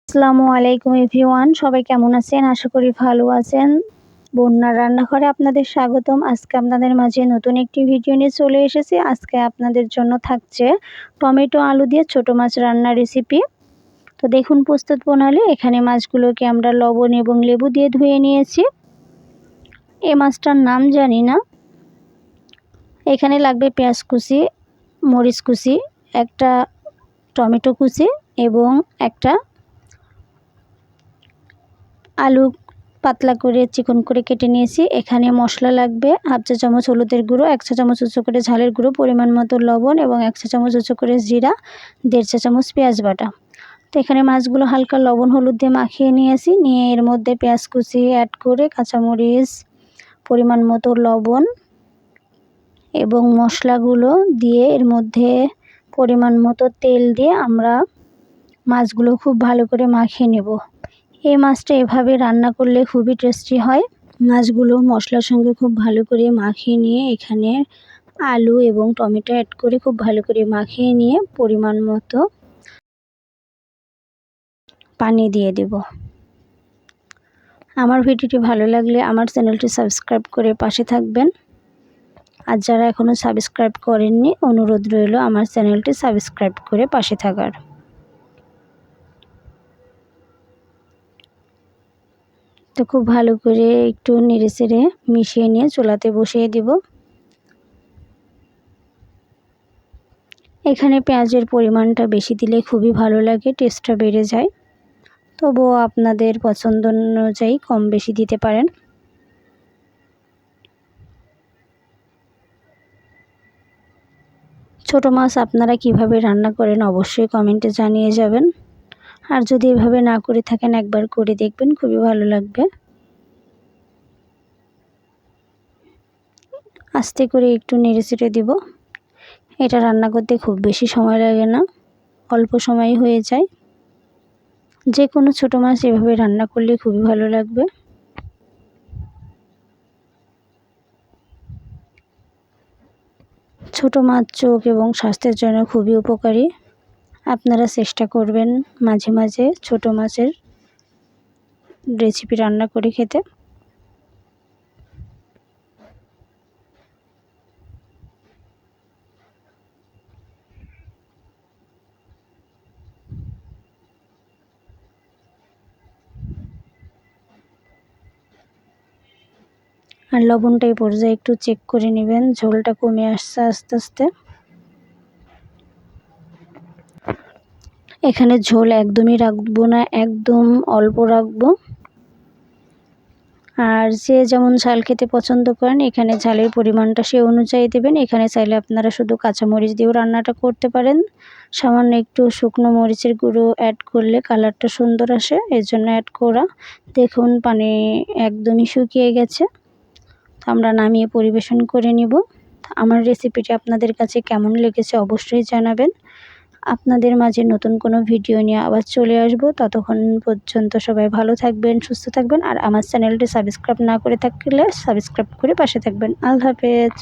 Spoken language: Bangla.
আসসালামু আলাইকুম এভরিওয়ান, সবাই কেমন আছেন? আশা করি ভালো আছেন। বন্যার রান্নাঘরে আপনাদের স্বাগতম। আজকে আপনাদের মাঝে নতুন একটি ভিডিও নিয়ে চলে এসেছি। আজকে আপনাদের জন্য থাকছে টমেটো আলু দিয়ে ছোট মাছ রান্নার রেসিপি। তো দেখুন প্রস্তুত প্রণালী। এখানে মাছগুলোকে আমরা লবণ এবং লেবু দিয়ে ধুয়ে নিয়েছি। এই মাছটার নাম জানি না। এখানে লাগবে পেঁয়াজ কুচি, মরিচ কুচি, একটা টমেটো কুচি এবং একটা আলু পাতলা করে চিকন করে কেটে নিয়েছি। এখানে মশলা লাগবে হাফ চা চামচ হলুদের গুঁড়ো, 1 চা চামচ উঁচু করে ঝালের গুঁড়ো, পরিমাণ মতো লবণ এবং 1 চা চামচ উঁচু করে জিরা, 1.5 চা চামচ পেঁয়াজ বাটা। তো এখানে মাছগুলো হালকা লবণ হলুদ দিয়ে মাখিয়ে নিয়েছি। নিয়ে এর মধ্যে পেঁয়াজ কুচি অ্যাড করে কাঁচামরিচ, পরিমাণ মতো লবণ এবং মশলাগুলো দিয়ে এর মধ্যে পরিমাণ মতো তেল দিয়ে আমরা মাছগুলো খুব ভালো করে মাখিয়ে নেব। এই মাছটা এভাবে রান্না করলে খুবই টেস্টি হয়। মাছগুলো মশলার সঙ্গে খুব ভালো করে মাখিয়ে নিয়ে এখানে আলু এবং টমেটো অ্যাড করে খুব ভালো করে মাখিয়ে নিয়ে পরিমাণ মতো পানি দিয়ে দেব। আমার ভিডিওটি ভালো লাগলে আমার চ্যানেলটি সাবস্ক্রাইব করে পাশে থাকবেন। আর যারা এখনও সাবস্ক্রাইব করেননি, অনুরোধ রইল আমার চ্যানেলটি সাবস্ক্রাইব করে পাশে থাকার। তো খুব ভালো করে একটু নেড়েচেড়ে মিশিয়ে নিয়ে চুলাতে বসিয়ে দিব। এখানে পেঁয়াজের পরিমাণটা বেশি দিলে খুবই ভালো লাগে, টেস্টটা বেড়ে যায়। তবুও আপনাদের পছন্দ অনুযায়ী কম বেশি দিতে পারেন। ছোট মাছ আপনারা কিভাবে রান্না করেন অবশ্যই কমেন্টে জানিয়ে যাবেন। আর যদি এভাবে না করে থাকেন একবার করে দেখবেন, খুবই ভালো লাগবে। আস্তে করে একটু নেড়েচেড়ে দিব। এটা রান্না করতে খুব বেশি সময় লাগে না, অল্প সময় হয়ে যায়। যে কোনো ছোট মাছ এভাবে রান্না করলে খুবই ভালো লাগবে। ছোট মাছ চোখ এবং স্বাস্থ্যের জন্য খুবই উপকারী। আপনারা চেষ্টা করবেন মাঝে মাঝে ছোট মাছের রেসিপি রান্না করে খেতে। আর লবণটা এই পর্যায়ে একটু চেক করে নেবেন, ঝোলটা কমে আসছে আস্তে আস্তে। এখানে ঝোল একদমই রাখবো না, একদম অল্প রাখবো। আর যে যেমন ঝাল খেতে পছন্দ করেন এখানে ঝালের পরিমাণটা সে অনুযায়ী দেবেন। এখানে চাইলে আপনারা শুধু কাঁচামরিচ দিয়েও রান্নাটা করতে পারেন। সামান্য একটু শুকনো মরিচের গুঁড়ো অ্যাড করলে কালারটা সুন্দর আসে, এর জন্য অ্যাড করা। দেখুন পানি একদমই শুকিয়ে গেছে। আমরা নামিয়ে পরিবেশন করে নিব। আমার রেসিপিটি আপনাদের কাছে কেমন লেগেছে অবশ্যই জানাবেন। আপনাদের মাঝে নতুন কোনো ভিডিও নিয়ে আবার চলে আসব। ততক্ষণ পর্যন্ত সবাই ভালো থাকবেন, সুস্থ থাকবেন। আর আমার চ্যানেলটি সাবস্ক্রাইব না করে থাকলে সাবস্ক্রাইব করে পাশে থাকবেন। আল্লাহ হাফেজ।